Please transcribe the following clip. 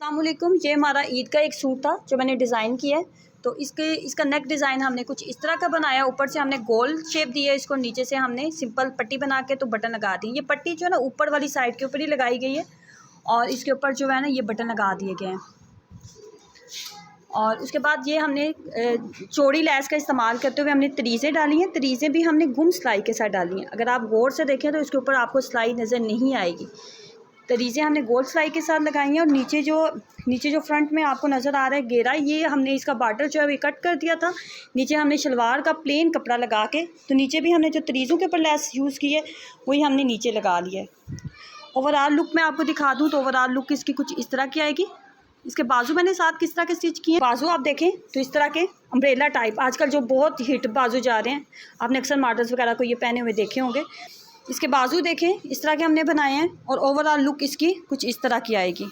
अस्सलामुअलैकुम। ये हमारा ईद का एक सूट था जो मैंने डिज़ाइन किया है। तो इसका नेक डिज़ाइन हमने कुछ इस तरह का बनाया। ऊपर से हमने गोल शेप दी है इसको, नीचे से हमने सिंपल पट्टी बना के तो बटन लगा दी। ये पट्टी जो है ना ऊपर वाली साइड के ऊपर ही लगाई गई है और इसके ऊपर जो है ना ये बटन लगा दिए गए हैं। और उसके बाद ये हमने चौड़ी लैस का इस्तेमाल करते हुए हमने तरीज़े डाली हैं। तरीज़े भी हमने गुम सिलाई के साथ डाली हैं। अगर आप गौर से देखें तो इसके ऊपर आपको सिलाई नज़र नहीं आएगी। तरीज़े हमने गोल सिलाई के साथ लगाई हैं और नीचे जो फ्रंट में आपको नज़र आ रहा है घेरा, ये हमने इसका बॉर्डर जो है वो कट कर दिया था। नीचे हमने शलवार का प्लेन कपड़ा लगा के तो नीचे भी हमने जो तरीज़ों के ऊपर लेस यूज़ की है वही हमने नीचे लगा लिया है। ओवरऑल लुक मैं आपको दिखा दूँ तो ओवरऑल लुक इसकी कुछ इस तरह की आएगी। इसके बाजू मैंने साथ किस तरह के स्टिच किए हैं। बाजू आप देखें तो इस तरह के अम्ब्रेला टाइप, आजकल जो बहुत हिट बाजू जा रहे हैं, आपने अक्सर मॉडल्स वगैरह को ये पहने हुए देखे होंगे। इसके बाजू देखें इस तरह के हमने बनाए हैं और ओवरऑल लुक इसकी कुछ इस तरह की आएगी।